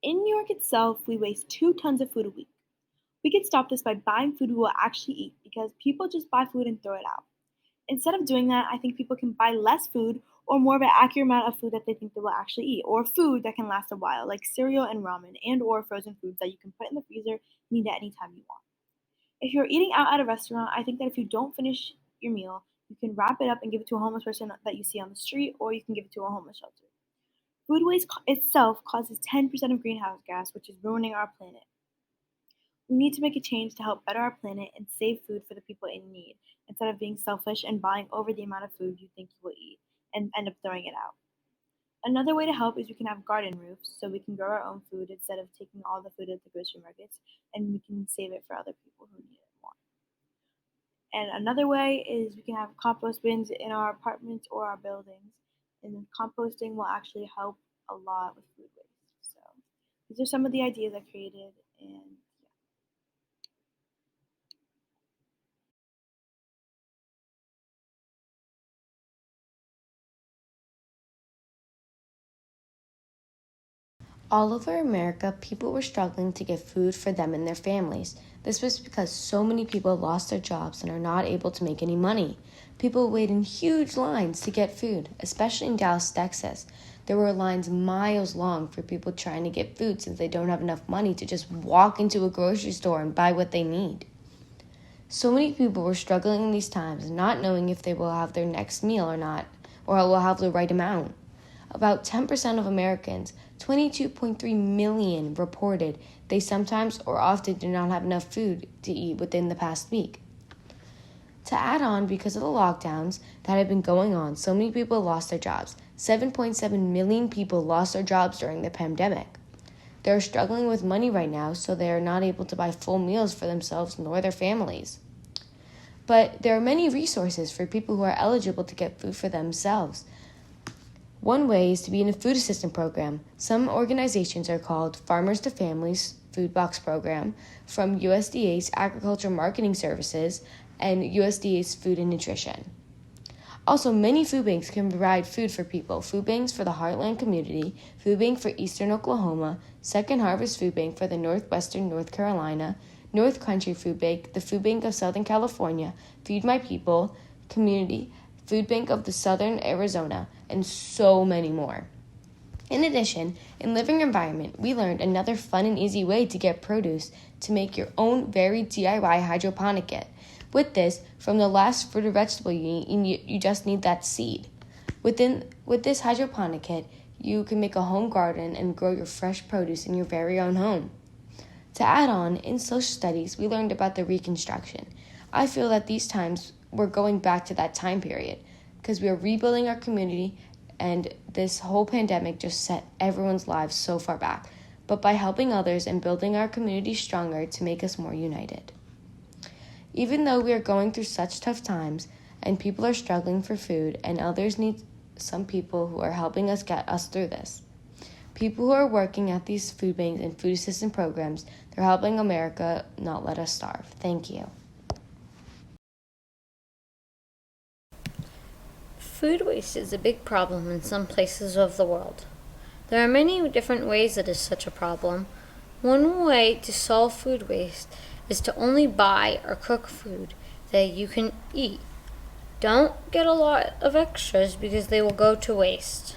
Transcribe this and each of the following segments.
In New York itself, we waste 2 tons of food a week. We can stop this by buying food we will actually eat because people just buy food and throw it out. Instead of doing that, I think people can buy less food or more of an accurate amount of food that they think they will actually eat, or food that can last a while, like cereal and ramen, and or frozen foods that you can put in the freezer and eat at any time you want. If you're eating out at a restaurant, I think that if you don't finish your meal, you can wrap it up and give it to a homeless person that you see on the street, or you can give it to a homeless shelter. Food waste itself causes 10% of greenhouse gas, which is ruining our planet. We need to make a change to help better our planet and save food for the people in need, instead of being selfish and buying over the amount of food you think you will eat and end up throwing it out. Another way to help is we can have garden roofs so we can grow our own food instead of taking all the food at the grocery markets, and we can save it for other people who need it more. And another way is we can have compost bins in our apartments or our buildings, and composting will actually help a lot with food waste. So these are some of the ideas I created, and All over America, people were struggling to get food for them and their families. This was because so many people lost their jobs and are not able to make any money. People wait in huge lines to get food, especially in Dallas, Texas. There were lines miles long for people trying to get food since they don't have enough money to just walk into a grocery store and buy what they need. So many people were struggling in these times, not knowing if they will have their next meal or not, or will have the right amount. About 10% of Americans, 22.3 million, reported they sometimes or often do not have enough food to eat within the past week. To add on, because of the lockdowns that have been going on, so many people lost their jobs. 7.7 million people lost their jobs during the pandemic. They are struggling with money right now, so they are not able to buy full meals for themselves nor their families. But there are many resources for people who are eligible to get food for themselves. One way is to be in a food assistance program. Some organizations are called Farmers to Families Food Box Program from USDA's Agriculture Marketing Services and USDA's Food and Nutrition. Also, many food banks can provide food for people. Food banks for the Heartland community, Food Bank for Eastern Oklahoma, Second Harvest Food Bank for the Northwestern North Carolina, North Country Food Bank, the Food Bank of Southern California, Feed My People, Community, Food Bank of the Southern Arizona, and so many more. In addition, in Living Environment, we learned another fun and easy way to get produce to make your own very DIY hydroponic kit. With this, from the last fruit or vegetable you eat, you just need that seed. With this hydroponic kit, you can make a home garden and grow your fresh produce in your very own home. To add on, in social studies, we learned about the Reconstruction. I feel that these times we're going back to that time period because we are rebuilding our community, and this whole pandemic just set everyone's lives so far back, but by helping others and building our community stronger to make us more united. Even though we are going through such tough times and people are struggling for food and others need some people who are helping us get us through this. People who are working at these food banks and food assistance programs, they're helping America not let us starve. Thank you. Food waste is a big problem in some places of the world. There are many different ways it is such a problem. One way to solve food waste is to only buy or cook food that you can eat. Don't get a lot of extras because they will go to waste.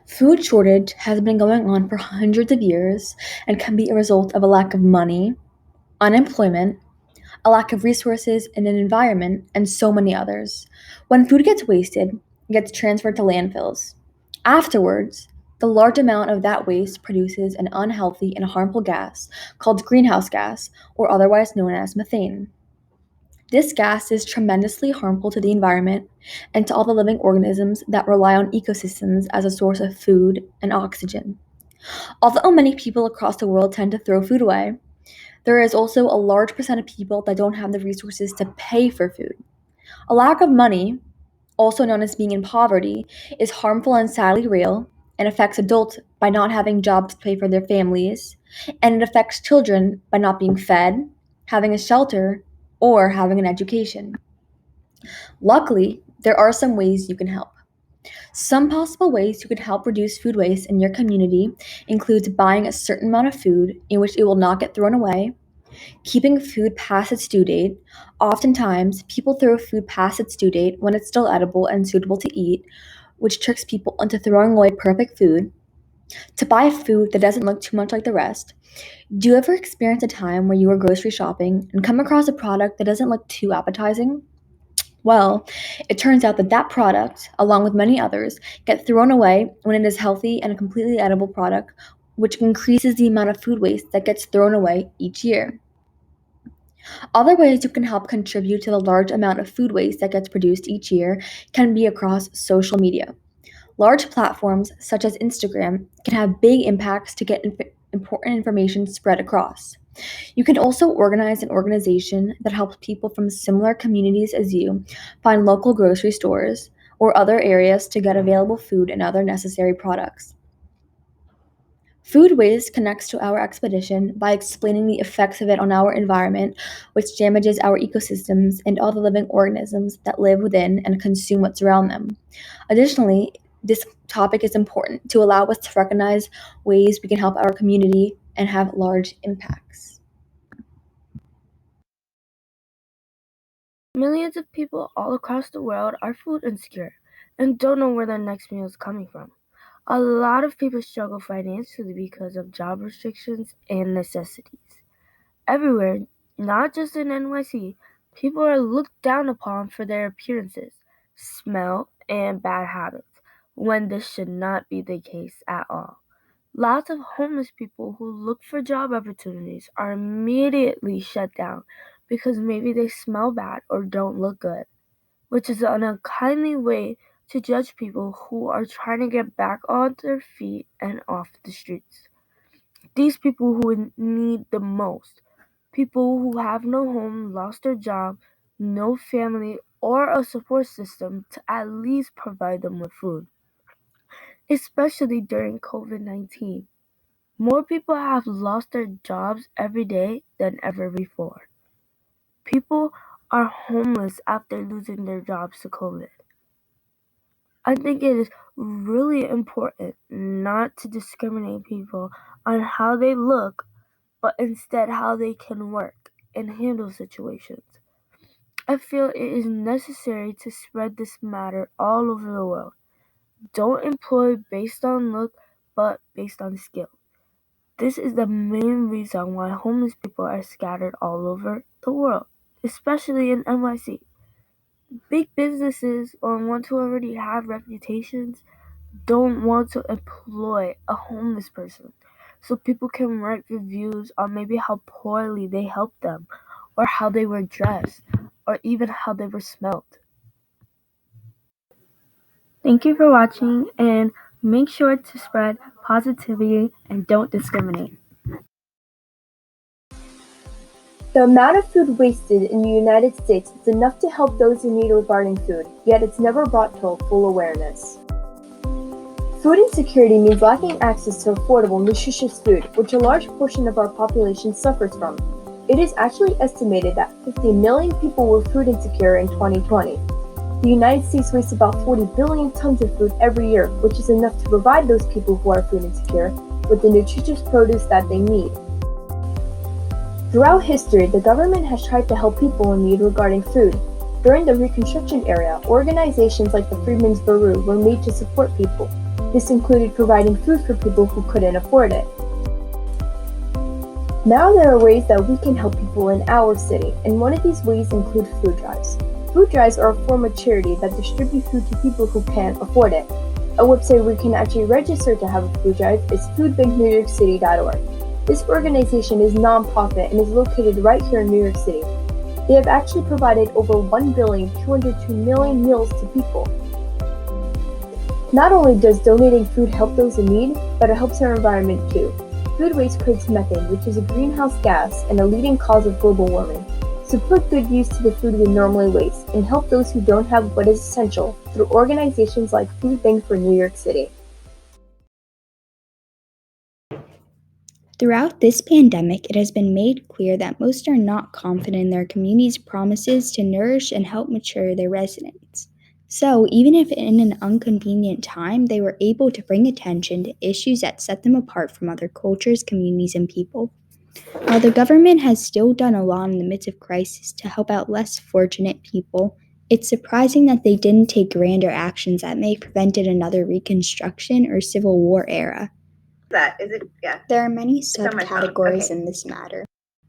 Food shortage has been going on for hundreds of years and can be a result of a lack of money, unemployment, a lack of resources in an environment, and so many others. When food gets wasted, it gets transferred to landfills. Afterwards, the large amount of that waste produces an unhealthy and harmful gas called greenhouse gas, or otherwise known as methane. This gas is tremendously harmful to the environment and to all the living organisms that rely on ecosystems as a source of food and oxygen. Although many people across the world tend to throw food away, there is also a large percent of people that don't have the resources to pay for food. A lack of money, also known as being in poverty, is harmful and sadly real and affects adults by not having jobs to pay for their families, and it affects children by not being fed, having a shelter, or having an education. Luckily, there are some ways you can help. Some possible ways you could help reduce food waste in your community includes buying a certain amount of food in which it will not get thrown away, keeping food past its due date. Oftentimes, people throw food past its due date when it's still edible and suitable to eat, which tricks people into throwing away perfect food. To buy food that doesn't look too much like the rest. Do you ever experience a time where you were grocery shopping and come across a product that doesn't look too appetizing? Well, it turns out that that product, along with many others, get thrown away when it is healthy and a completely edible product, which increases the amount of food waste that gets thrown away each year. Other ways you can help contribute to the large amount of food waste that gets produced each year can be across social media. Large platforms such as Instagram can have big impacts to get important information spread across. You can also organize an organization that helps people from similar communities as you find local grocery stores or other areas to get available food and other necessary products. Food waste connects to our expedition by explaining the effects of it on our environment, which damages our ecosystems and all the living organisms that live within and consume what's around them. Additionally, this topic is important to allow us to recognize ways we can help our community and have large impacts. Millions of people all across the world are food insecure and don't know where their next meal is coming from. A lot of people struggle financially because of job restrictions and necessities. Everywhere, not just in NYC, people are looked down upon for their appearances, smell, and bad habits, when this should not be the case at all. Lots of homeless people who look for job opportunities are immediately shut down because maybe they smell bad or don't look good, which is an unkindly way to judge people who are trying to get back on their feet and off the streets. These people who need the most, people who have no home, lost their job, no family, or a support system to at least provide them with food, especially during COVID-19. More people have lost their jobs every day than ever before. People are homeless after losing their jobs to COVID. I think it is really important not to discriminate people on how they look, but instead how they can work and handle situations. I feel it is necessary to spread this matter all over the world. Don't employ based on look, but based on skill. This is the main reason why homeless people are scattered all over the world, especially in NYC. Big businesses or ones who already have reputations don't want to employ a homeless person, so people can write reviews on maybe how poorly they helped them, or how they were dressed, or even how they were smelled. Thank you for watching, and make sure to spread positivity and don't discriminate. The amount of food wasted in the United States is enough to help those in need regarding food, yet it's never brought to full awareness. Food insecurity means lacking access to affordable, nutritious food, which a large portion of our population suffers from. It is actually estimated that 50 million people were food insecure in 2020. The United States wastes about 40 billion tons of food every year, which is enough to provide those people who are food insecure with the nutritious produce that they need. Throughout history, the government has tried to help people in need regarding food. During the Reconstruction era, organizations like the Freedmen's Bureau were made to support people. This included providing food for people who couldn't afford it. Now there are ways that we can help people in our city, and one of these ways include food drives. Food drives are a form of charity that distribute food to people who can't afford it. A website where you can actually register to have a food drive is foodbanknewyorkcity.org. This organization is non-profit and is located right here in New York City. They have actually provided over 1,202,000,000 meals to people. Not only does donating food help those in need, but it helps our environment too. Food waste creates methane, which is a greenhouse gas and a leading cause of global warming. So put good use to the food we normally waste and help those who don't have what is essential through organizations like Food Bank for New York City. Throughout this pandemic, it has been made clear that most are not confident in their community's promises to nourish and help mature their residents. So, even if in an inconvenient time, they were able to bring attention to issues that set them apart from other cultures, communities, and people. While the government has still done a lot in the midst of crisis to help out less fortunate people, it's surprising that they didn't take grander actions that may have prevented another Reconstruction or Civil War era. There are many subcategories in this matter.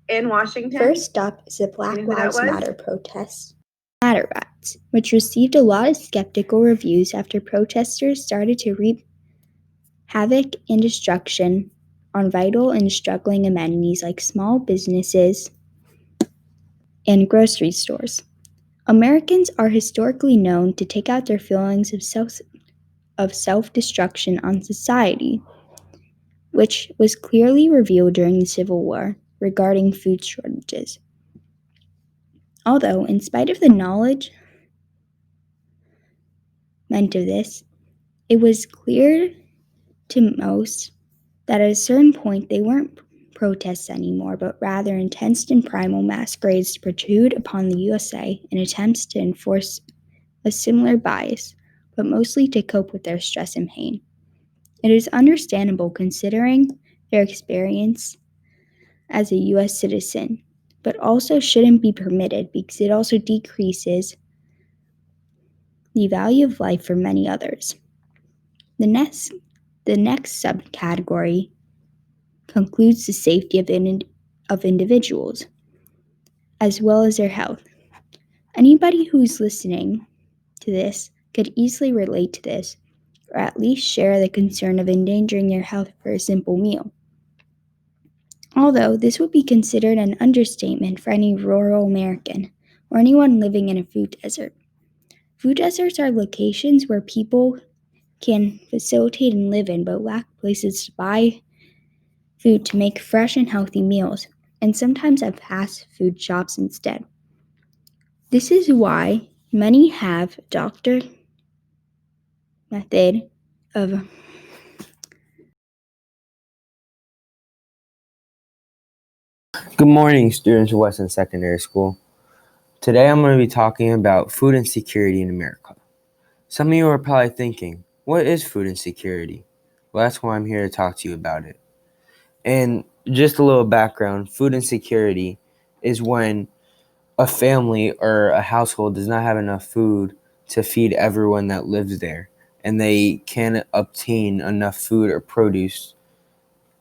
In Washington? First up is the Black Lives Matter protests, Matter Rats, which received a lot of skeptical reviews after protesters started to reap havoc and destruction on vital and struggling amenities like small businesses and grocery stores. Americans are historically known to take out their feelings of self-destruction on society, which was clearly revealed during the Civil War regarding food shortages. Although, in spite of the knowledge meant of this, it was clear to most that at a certain point they weren't protests anymore, but rather intense and primal masquerades to protrude upon the USA in attempts to enforce a similar bias, but mostly to cope with their stress and pain. It is understandable considering their experience as a US citizen, but also shouldn't be permitted because it also decreases the value of life for many others. The next subcategory concludes the safety of individuals, as well as their health. Anybody who's listening to this could easily relate to this, or at least share the concern of endangering their health for a simple meal. Although this would be considered an understatement for any rural American or anyone living in a food desert. Food deserts are locations where people can facilitate and live in but lack places to buy food to make fresh and healthy meals, and sometimes have fast food shops instead. This is why many have doctor method of Good morning, students of Weston Secondary School. Today I'm going to be talking about food insecurity in America. Some of you are probably thinking, what is food insecurity? Well, that's why I'm here to talk to you about it. And just a little background, food insecurity is when a family or a household does not have enough food to feed everyone that lives there, and they can't obtain enough food or produce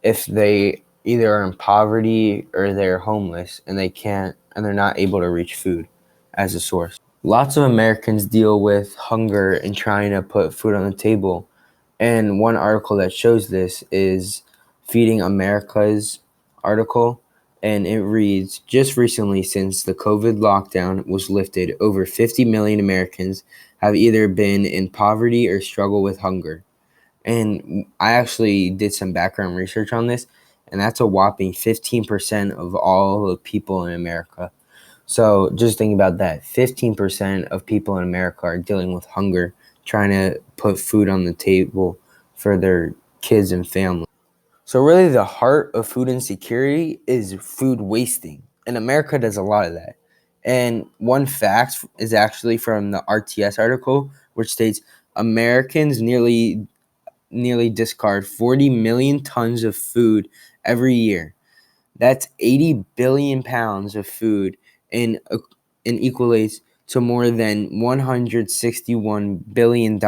if they either are in poverty or they're homeless and they're not able to reach food as a source. Lots of Americans deal with hunger and trying to put food on the table. And one article that shows this is Feeding America's article. And it reads, just recently since the COVID lockdown was lifted, over 50 million Americans have either been in poverty or struggle with hunger. And I actually did some background research on this, and that's a whopping 15% of all the people in America. So just think about that. 15% of people in America are dealing with hunger, trying to put food on the table for their kids and family. So really the heart of food insecurity is food wasting. And America does a lot of that. And one fact is actually from the RTS article, which states Americans nearly discard 40 million tons of food every year. That's 80 billion pounds of food and equates to more than $161 billion,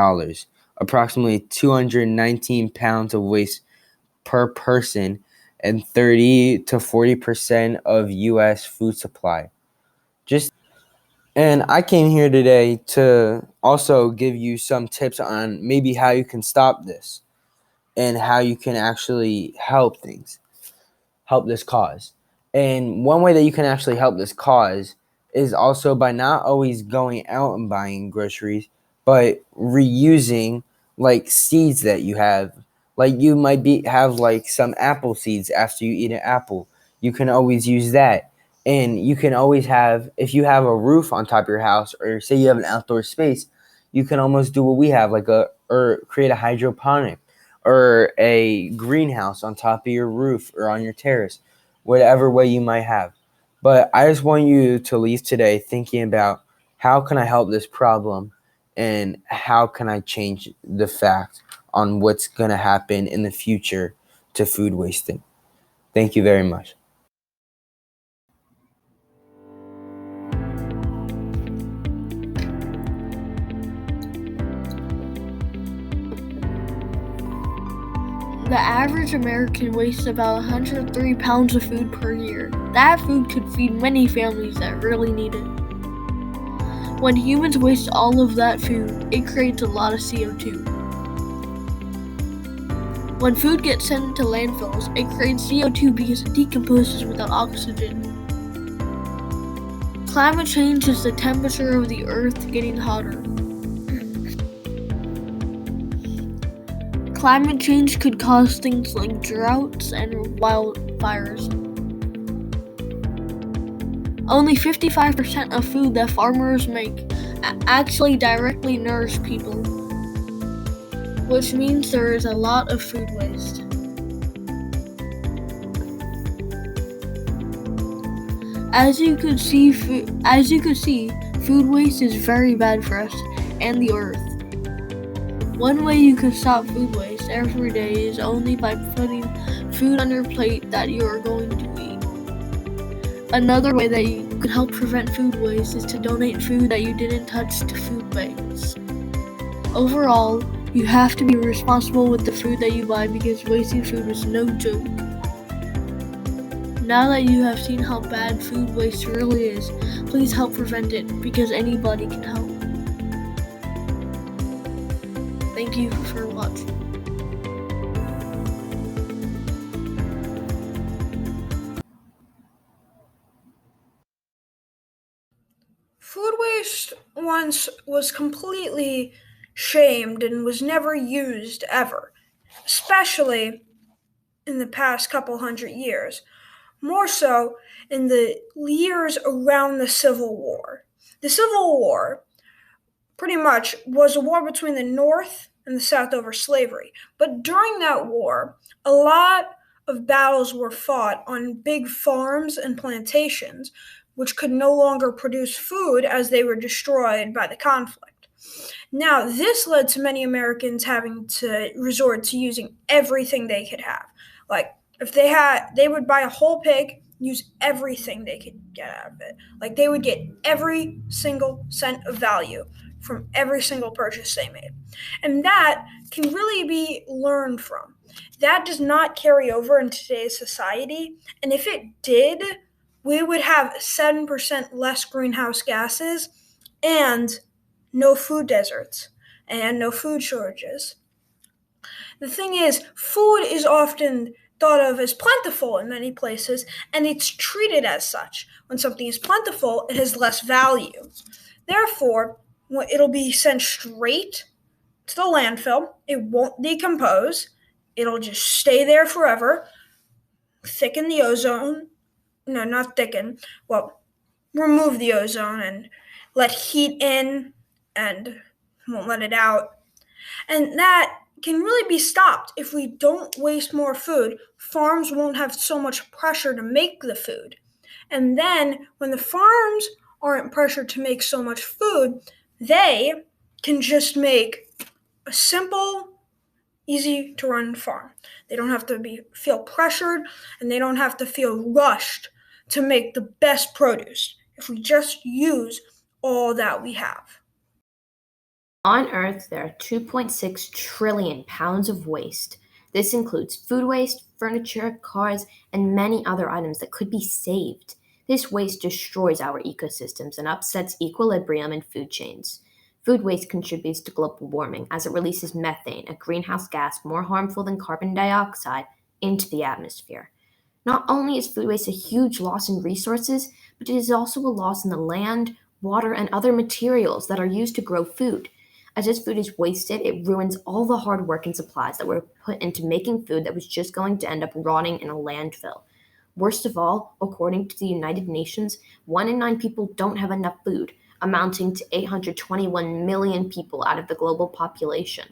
approximately 219 pounds of waste per person, and 30 to 40% of U.S. food supply. And I came here today to also give you some tips on maybe how you can stop this and how you can actually help this cause. And one way that you can actually help this cause is also by not always going out and buying groceries, but reusing like seeds that you have. Like you might have like some apple seeds after you eat an apple. You can always use that. And you can always have, if you have a roof on top of your house, or say you have an outdoor space, you can almost do what we have, or create a hydroponic, or a greenhouse on top of your roof or on your terrace, whatever way you might have. But I just want you to leave today thinking about how can I help this problem and how can I change the fact on what's going to happen in the future to food wasting. Thank you very much. The average American wastes about 103 pounds of food per year. That food could feed many families that really need it. When humans waste all of that food, it creates a lot of CO2. When food gets sent into landfills, it creates CO2 because it decomposes without oxygen. Climate change is the temperature of the earth getting hotter. Climate change could cause things like droughts and wildfires. Only 55% of food that farmers make actually directly nourish people, which means there is a lot of food waste. As you could see, food waste is very bad for us and the earth. One way you can stop food waste every day is only by putting food on your plate that you are going to eat. Another way that you can help prevent food waste is to donate food that you didn't touch to food banks. Overall, you have to be responsible with the food that you buy because wasting food is no joke. Now that you have seen how bad food waste really is, please help prevent it because anybody can help. Thank you for watching. Food waste once was completely shamed and was never used ever, especially in the past couple hundred years, more so in the years around the Civil War. The Civil War pretty much was a war between the North and the South over slavery. But during that war, a lot of battles were fought on big farms and plantations, which could no longer produce food as they were destroyed by the conflict. Now, this led to many Americans having to resort to using everything they could have. Like, if they would buy a whole pig, use everything they could get out of it. Like, they would get every single cent of value from every single purchase they made. And that can really be learned from. That does not carry over in today's society. And if it did, we would have 7% less greenhouse gases and no food deserts and no food shortages. The thing is, food is often thought of as plentiful in many places, and it's treated as such. When something is plentiful, it has less value. Therefore, it'll be sent straight to the landfill. It won't decompose. It'll just stay there forever, thicken the ozone. No, not thicken. Well, remove the ozone and let heat in and won't let it out. And that can really be stopped if we don't waste more food. Farms won't have so much pressure to make the food. And then when the farms aren't pressured to make so much food, they can just make a simple, easy to run farm. They don't have to feel pressured, and they don't have to feel rushed to make the best produce if we just use all that we have. On Earth, there are 2.6 trillion pounds of waste. This includes food waste, furniture, cars, and many other items that could be saved. This waste destroys our ecosystems and upsets equilibrium in food chains. Food waste contributes to global warming as it releases methane, a greenhouse gas more harmful than carbon dioxide, into the atmosphere. Not only is food waste a huge loss in resources, but it is also a loss in the land, water, and other materials that are used to grow food. As this food is wasted, it ruins all the hard work and supplies that were put into making food that was just going to end up rotting in a landfill. Worst of all, according to the United Nations, 1 in 9 people don't have enough food, amounting to 821 million people out of the global population.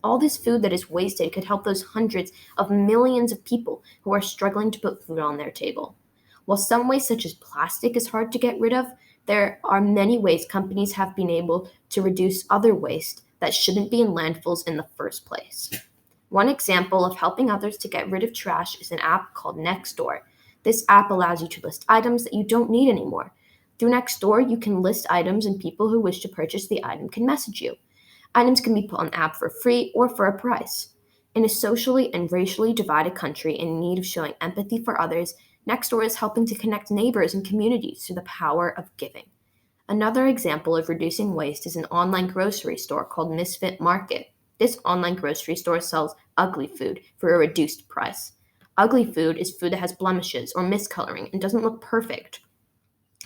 All this food that is wasted could help those hundreds of millions of people who are struggling to put food on their table. While some waste, such as plastic, is hard to get rid of, there are many ways companies have been able to reduce other waste that shouldn't be in landfills in the first place. One example of helping others to get rid of trash is an app called Nextdoor. This app allows you to list items that you don't need anymore. Through Nextdoor, you can list items and people who wish to purchase the item can message you. Items can be put on the app for free or for a price. In a socially and racially divided country in need of showing empathy for others, Nextdoor is helping to connect neighbors and communities through the power of giving. Another example of reducing waste is an online grocery store called Misfit Market. This online grocery store sells ugly food for a reduced price. Ugly food is food that has blemishes or miscoloring and doesn't look perfect.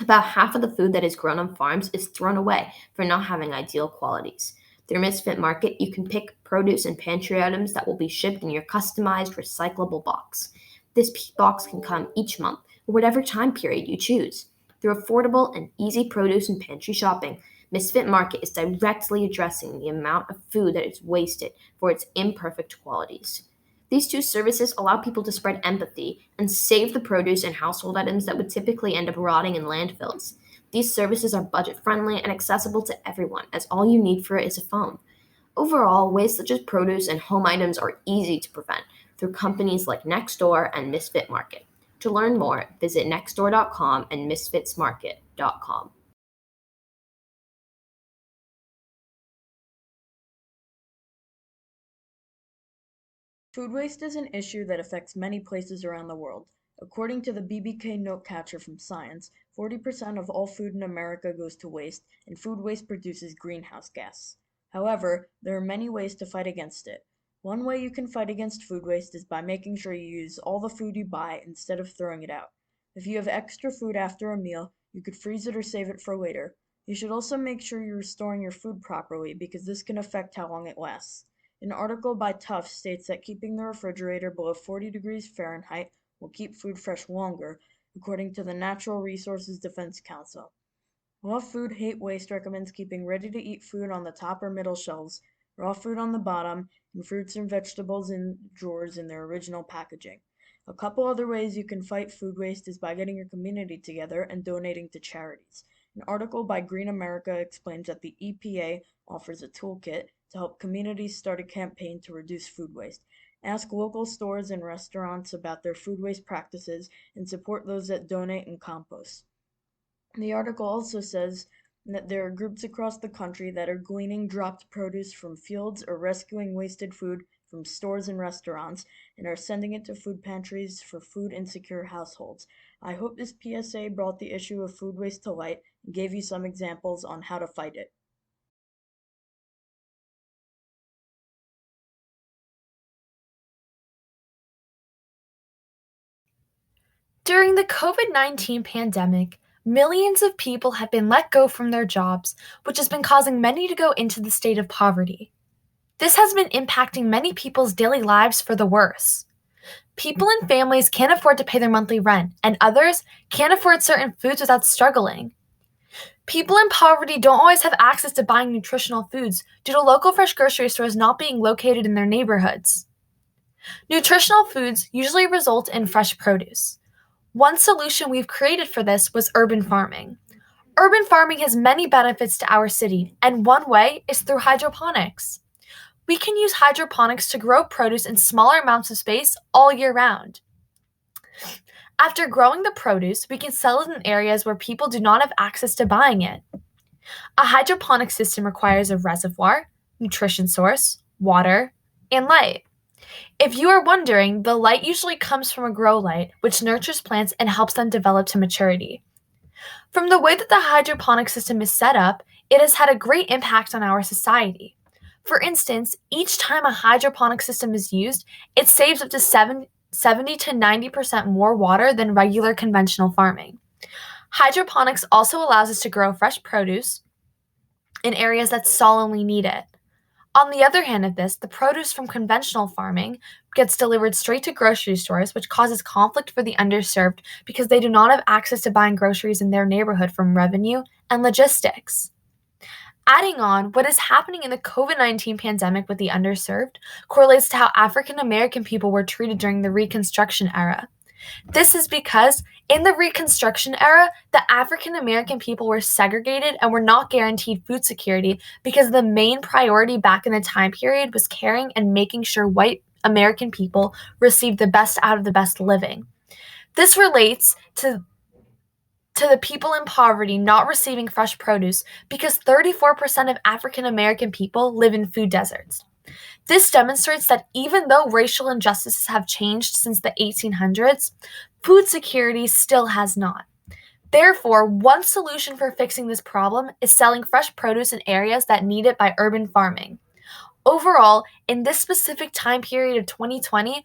About half of the food that is grown on farms is thrown away for not having ideal qualities. Through Misfit Market, you can pick produce and pantry items that will be shipped in your customized recyclable box. This box can come each month, or whatever time period you choose. Through affordable and easy produce and pantry shopping, Misfit Market is directly addressing the amount of food that is wasted for its imperfect qualities. These two services allow people to spread empathy and save the produce and household items that would typically end up rotting in landfills. These services are budget-friendly and accessible to everyone, as all you need for it is a phone. Overall, waste such as produce and home items are easy to prevent through companies like Nextdoor and Misfit Market. To learn more, visit nextdoor.com and misfitsmarket.com. Food waste is an issue that affects many places around the world. According to the BBK note catcher from Science, 40% of all food in America goes to waste, and food waste produces greenhouse gas. However, there are many ways to fight against it. One way you can fight against food waste is by making sure you use all the food you buy instead of throwing it out. If you have extra food after a meal, you could freeze it or save it for later. You should also make sure you're storing your food properly because this can affect how long it lasts. An article by Tufts states that keeping the refrigerator below 40 degrees Fahrenheit will keep food fresh longer, according to the Natural Resources Defense Council. Raw Food Hate Waste recommends keeping ready-to-eat food on the top or middle shelves, raw food on the bottom, and fruits and vegetables in drawers in their original packaging. A couple other ways you can fight food waste is by getting your community together and donating to charities. An article by Green America explains that the EPA offers a toolkit to help communities start a campaign to reduce food waste. Ask local stores and restaurants about their food waste practices and support those that donate and compost. The article also says that there are groups across the country that are gleaning dropped produce from fields or rescuing wasted food from stores and restaurants and are sending it to food pantries for food insecure households. I hope this PSA brought the issue of food waste to light and gave you some examples on how to fight it. During the COVID-19 pandemic, millions of people have been let go from their jobs, which has been causing many to go into the state of poverty. This has been impacting many people's daily lives for the worse. People and families can't afford to pay their monthly rent, and others can't afford certain foods without struggling. People in poverty don't always have access to buying nutritional foods due to local fresh grocery stores not being located in their neighborhoods. Nutritional foods usually result in fresh produce. One solution we've created for this was urban farming. Urban farming has many benefits to our city, and one way is through hydroponics. We can use hydroponics to grow produce in smaller amounts of space all year round. After growing the produce, we can sell it in areas where people do not have access to buying it. A hydroponic system requires a reservoir, nutrition source, water, and light. If you are wondering, the light usually comes from a grow light, which nurtures plants and helps them develop to maturity. From the way that the hydroponic system is set up, it has had a great impact on our society. For instance, each time a hydroponic system is used, it saves up to 70 to 90% more water than regular conventional farming. Hydroponics also allows us to grow fresh produce in areas that solemnly need it. On the other hand of this, the produce from conventional farming gets delivered straight to grocery stores, which causes conflict for the underserved because they do not have access to buying groceries in their neighborhood from revenue and logistics. Adding on, what is happening in the COVID-19 pandemic with the underserved correlates to how African American people were treated during the Reconstruction era. This is because in the Reconstruction era, the African American people were segregated and were not guaranteed food security because the main priority back in the time period was caring and making sure white American people received the best out of the best living. This relates to the people in poverty not receiving fresh produce because 34% of African American people live in food deserts. This demonstrates that even though racial injustices have changed since the 1800s, food security still has not. Therefore, one solution for fixing this problem is selling fresh produce in areas that need it by urban farming. Overall, in this specific time period of 2020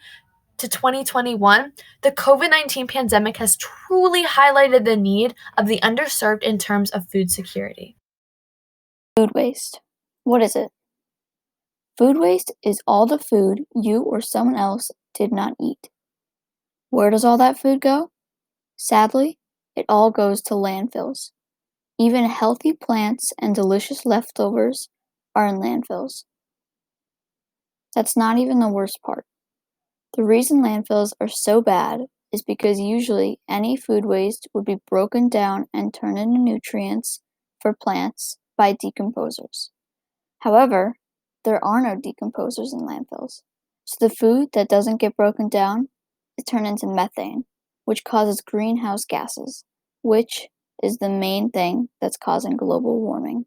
to 2021, the COVID-19 pandemic has truly highlighted the need of the underserved in terms of food security. Food waste. What is it? Food waste is all the food you or someone else did not eat. Where does all that food go? Sadly, it all goes to landfills. Even healthy plants and delicious leftovers are in landfills. That's not even the worst part. The reason landfills are so bad is because usually any food waste would be broken down and turned into nutrients for plants by decomposers. However, there are no decomposers in landfills, so the food that doesn't get broken down is turned into methane, which causes greenhouse gases, which is the main thing that's causing global warming.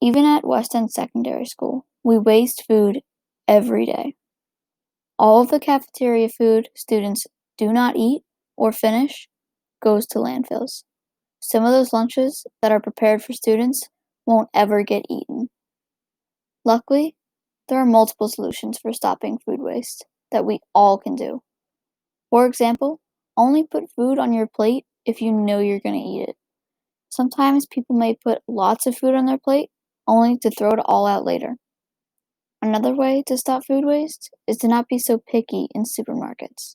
Even at West End Secondary School, we waste food every day. All of the cafeteria food students do not eat or finish goes to landfills. Some of those lunches that are prepared for students won't ever get eaten. Luckily, there are multiple solutions for stopping food waste that we all can do. For example, only put food on your plate if you know you're going to eat it. Sometimes people may put lots of food on their plate only to throw it all out later. Another way to stop food waste is to not be so picky in supermarkets.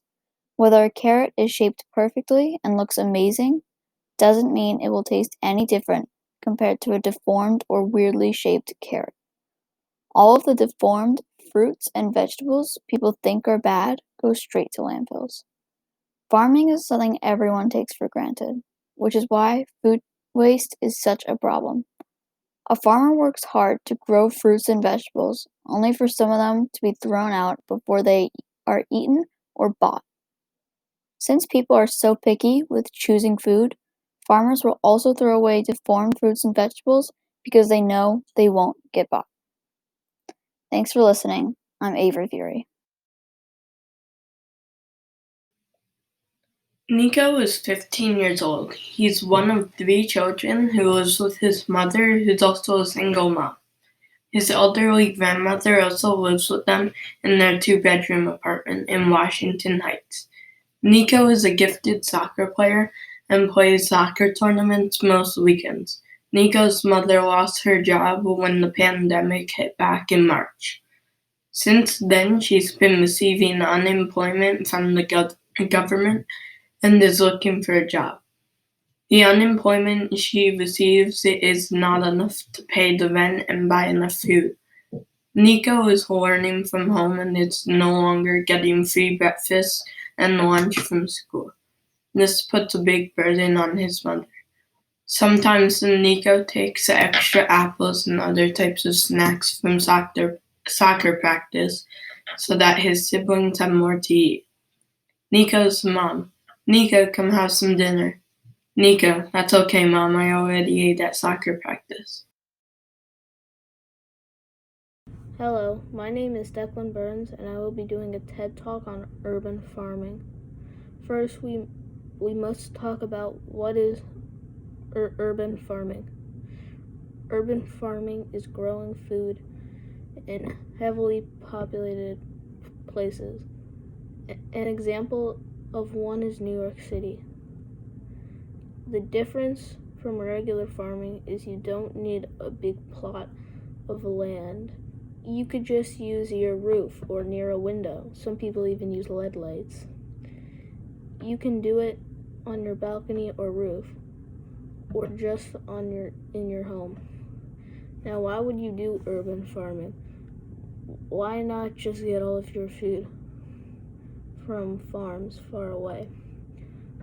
Whether a carrot is shaped perfectly and looks amazing doesn't mean it will taste any different compared to a deformed or weirdly shaped carrot. All of the deformed fruits and vegetables people think are bad go straight to landfills. Farming is something everyone takes for granted, which is why food waste is such a problem. A farmer works hard to grow fruits and vegetables, only for some of them to be thrown out before they are eaten or bought. Since people are so picky with choosing food, farmers will also throw away deformed fruits and vegetables because they know they won't get bought. Thanks for listening. I'm Avery Fury. Nico is 15 years old. He's one of 3 children who lives with his mother, who's also a single mom. His elderly grandmother also lives with them in their 2-bedroom apartment in Washington Heights. Nico is a gifted soccer player and plays soccer tournaments most weekends. Nico's mother lost her job when the pandemic hit back in March. Since then, she's been receiving unemployment from the government and is looking for a job. The unemployment she receives is not enough to pay the rent and buy enough food. Nico is learning from home and is no longer getting free breakfast and lunch from school. This puts a big burden on his mother. Sometimes Nico takes extra apples and other types of snacks from soccer practice so that his siblings have more to eat. Nico's mom. Nico, come have some dinner. Nico, that's okay, Mom. I already ate at soccer practice. Hello, my name is Declan Burns, and I will be doing a TED Talk on urban farming. First, we must talk about what is urban farming. Urban farming is growing food in heavily populated places. An example of one is New York City. The difference from regular farming is you don't need a big plot of land. You could just use your roof or near a window. Some people even use LED lights. You can do it on your balcony or roof, or just in your home. Now, why would you do urban farming? Why not just get all of your food from farms far away?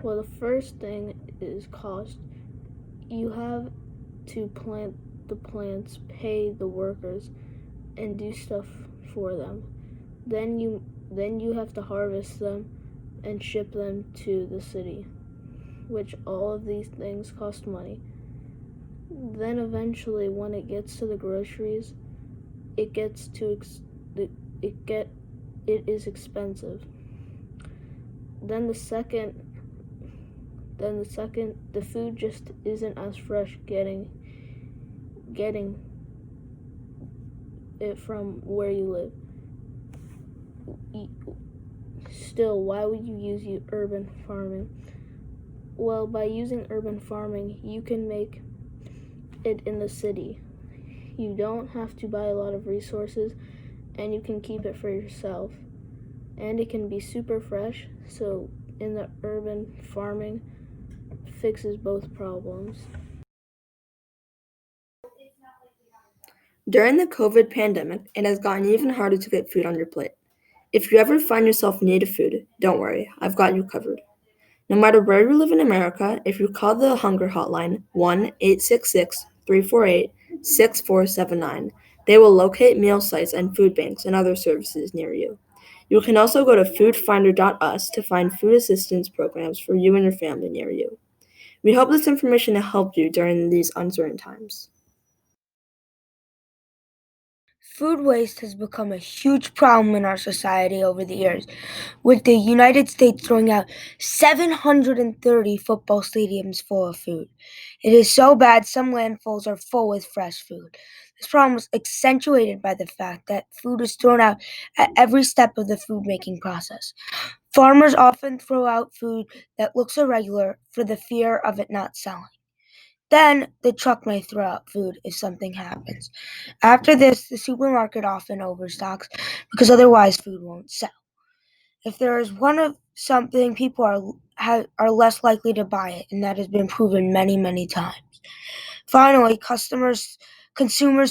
Well, the first thing is cost. You have to plant the plants, pay the workers, and do stuff for them. Then you have to harvest them and ship them to the city, which all of these things cost money. Then eventually, when it gets to the groceries, it is expensive. Then the food just isn't as fresh getting it from where you live. Still, why would you use urban farming? Well, by using urban farming, you can make it in the city. You don't have to buy a lot of resources, and you can keep it for yourself. And it can be super fresh, so in the urban farming fixes both problems. During the COVID pandemic, it has gotten even harder to get food on your plate. If you ever find yourself in need of food, don't worry, I've got you covered. No matter where you live in America, if you call the Hunger Hotline 1-866-348-6479, they will locate meal sites and food banks and other services near you. You can also go to foodfinder.us to find food assistance programs for you and your family near you. We hope this information helped you during these uncertain times. Food waste has become a huge problem in our society over the years, with the United States throwing out 730 football stadiums full of food. It is so bad some landfills are full with fresh food. This problem is accentuated by the fact that food is thrown out at every step of the food-making process. Farmers often throw out food that looks irregular for the fear of it not selling. Then the truck may throw out food if something happens. After this, the supermarket often overstocks because otherwise food won't sell. If there is one of something, people are less likely to buy it, and that has been proven many, many times. Finally, consumers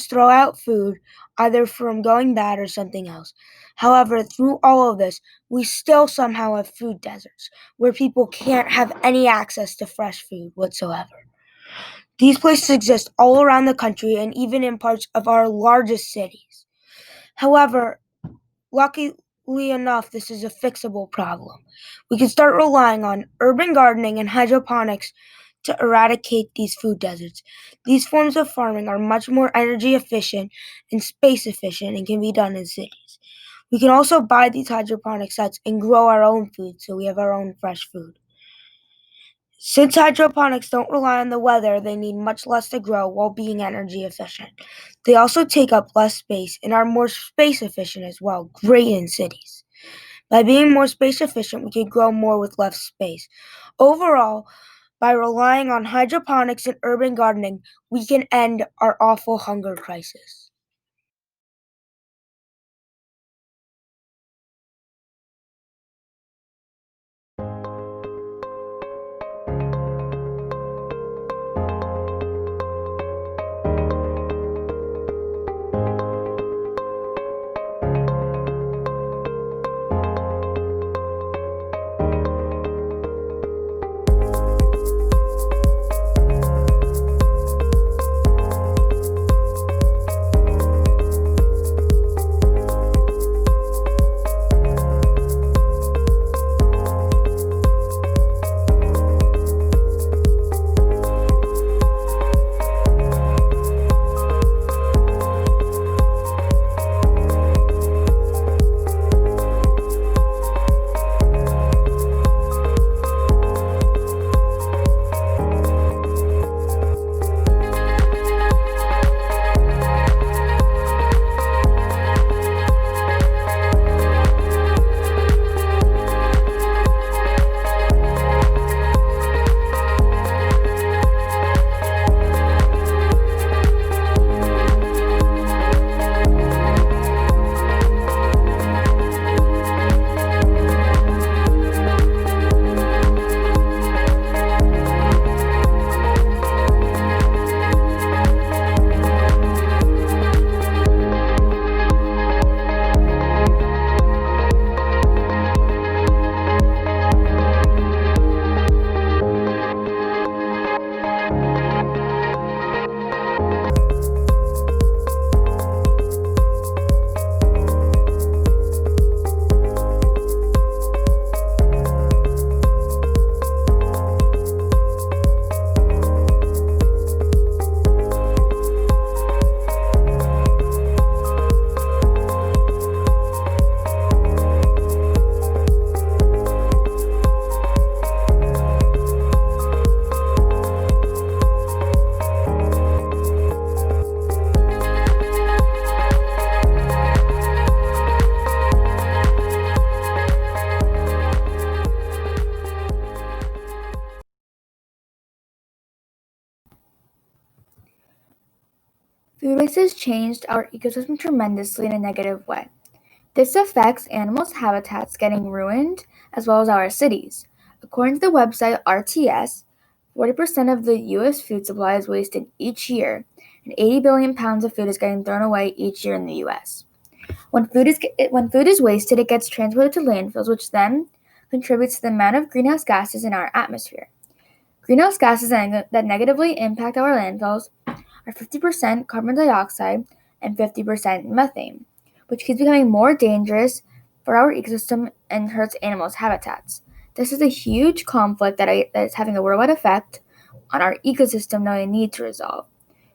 throw out food either from going bad or something else. However, through all of this, we still somehow have food deserts where people can't have any access to fresh food whatsoever. These places exist all around the country and even in parts of our largest cities. However, luckily enough, this is a fixable problem. We can start relying on urban gardening and hydroponics to eradicate these food deserts. These forms of farming are much more energy efficient and space efficient and can be done in cities. We can also buy these hydroponic sets and grow our own food so we have our own fresh food. Since hydroponics don't rely on the weather, they need much less to grow while being energy efficient. They also take up less space and are more space efficient as well, great in cities. By being more space efficient, we can grow more with less space. Overall, by relying on hydroponics and urban gardening, we can end our awful hunger crisis. Food waste has changed our ecosystem tremendously in a negative way. This affects animals' habitats getting ruined, as well as our cities. According to the website RTS, 40% of the U.S. food supply is wasted each year, and 80 billion pounds of food is getting thrown away each year in the U.S. When food is wasted, it gets transported to landfills, which then contributes to the amount of greenhouse gases in our atmosphere. Greenhouse gases that negatively impact our landfills are 50% carbon dioxide and 50% methane, which keeps becoming more dangerous for our ecosystem and hurts animals' habitats. This is a huge conflict that is having a worldwide effect on our ecosystem that we need to resolve.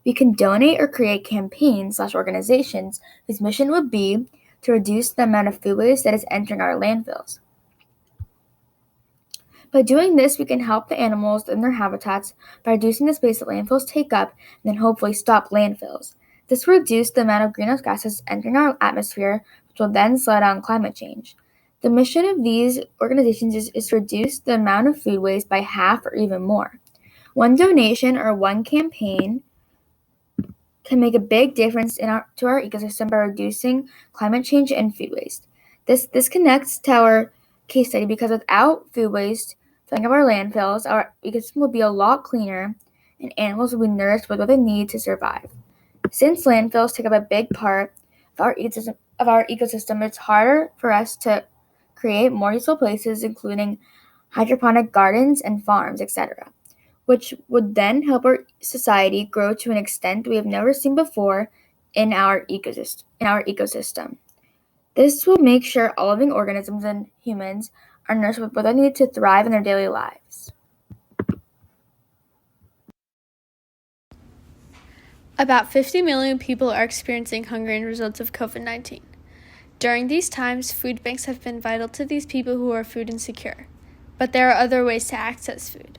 We can donate or create campaigns/organizations whose mission would be to reduce the amount of food waste that is entering our landfills. By doing this, we can help the animals in their habitats by reducing the space that landfills take up and then hopefully stop landfills. This will reduce the amount of greenhouse gases entering our atmosphere, which will then slow down climate change. The mission of these organizations is to reduce the amount of food waste by half or even more. One donation or one campaign can make a big difference to our ecosystem by reducing climate change and food waste. This connects to our case study because without food waste filling up our landfills, our ecosystem will be a lot cleaner and animals will be nourished with what they need to survive. Since landfills take up a big part of our ecosystem, it's harder for us to create more useful places, including hydroponic gardens and farms, etc., which would then help our society grow to an extent we have never seen before in our ecosystem. This will make sure all living organisms and humans are nourished with what they need to thrive in their daily lives. About 50 million people are experiencing hunger as a result of COVID-19. During these times, food banks have been vital to these people who are food insecure. But there are other ways to access food.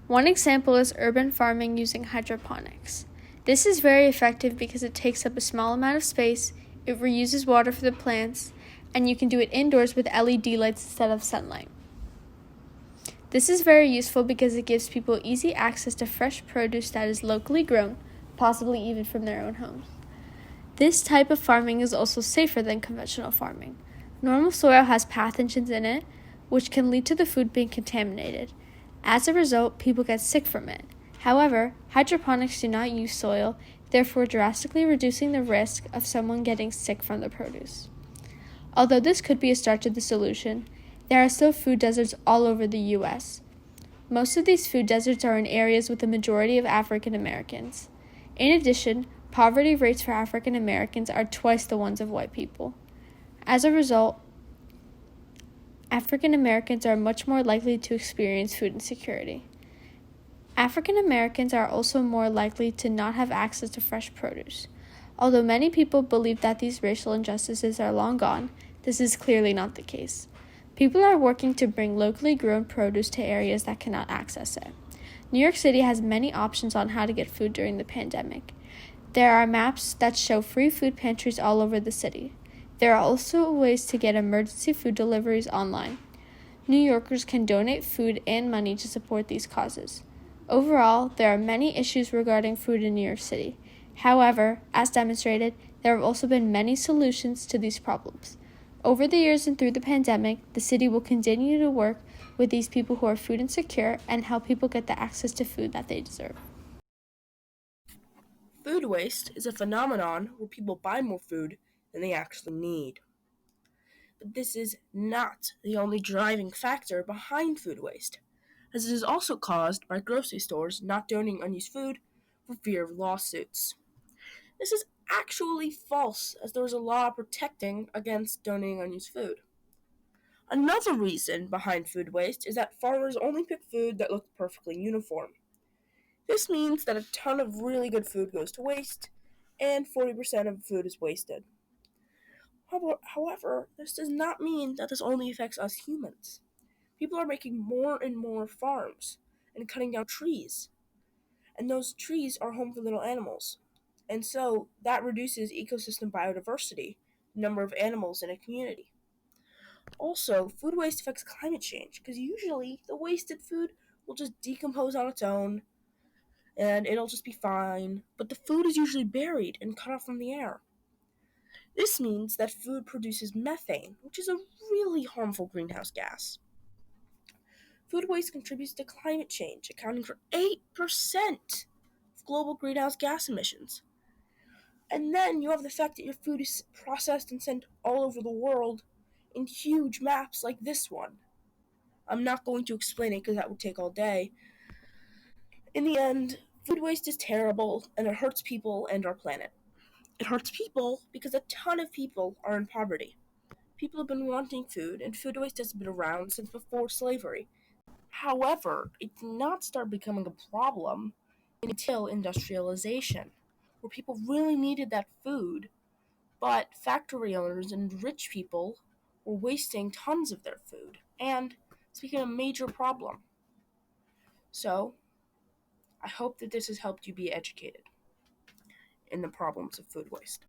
One example is urban farming using hydroponics. This is very effective because it takes up a small amount of space, it reuses water for the plants, and you can do it indoors with LED lights instead of sunlight. This is very useful because it gives people easy access to fresh produce that is locally grown, possibly even from their own homes. This type of farming is also safer than conventional farming. Normal soil has pathogens in it, which can lead to the food being contaminated. As a result, people get sick from it. However, hydroponics do not use soil, therefore drastically reducing the risk of someone getting sick from the produce. Although this could be a start to the solution, there are still food deserts all over the U.S. Most of these food deserts are in areas with a majority of African Americans. In addition, poverty rates for African Americans are twice the ones of white people. As a result, African Americans are much more likely to experience food insecurity. African Americans are also more likely to not have access to fresh produce. Although many people believe that these racial injustices are long gone, this is clearly not the case. People are working to bring locally grown produce to areas that cannot access it. New York City has many options on how to get food during the pandemic. There are maps that show free food pantries all over the city. There are also ways to get emergency food deliveries online. New Yorkers can donate food and money to support these causes. Overall, there are many issues regarding food in New York City. However, as demonstrated, there have also been many solutions to these problems. Over the years and through the pandemic, the city will continue to work with these people who are food insecure and help people get the access to food that they deserve. Food waste is a phenomenon where people buy more food than they actually need. But this is not the only driving factor behind food waste, as it is also caused by grocery stores not donating unused food for fear of lawsuits. This is actually false, as there is a law protecting against donating unused food. Another reason behind food waste is that farmers only pick food that looks perfectly uniform. This means that a ton of really good food goes to waste, and 40% of food is wasted. However, this does not mean that this only affects us humans. People are making more and more farms and cutting down trees, and those trees are home for little animals. And so that reduces ecosystem biodiversity, the number of animals in a community. Also, food waste affects climate change because usually the wasted food will just decompose on its own and it'll just be fine, but the food is usually buried and cut off from the air. This means that food produces methane, which is a really harmful greenhouse gas. Food waste contributes to climate change, accounting for 8% of global greenhouse gas emissions. And then you have the fact that your food is processed and sent all over the world in huge maps like this one. I'm not going to explain it because that would take all day. In the end, food waste is terrible and it hurts people and our planet. It hurts people because a ton of people are in poverty. People have been wanting food, and food waste has been around since before slavery. However, it did not start becoming a problem until industrialization, where people really needed that food, but factory owners and rich people were wasting tons of their food, and it's become a major problem. So, I hope that this has helped you be educated in the problems of food waste.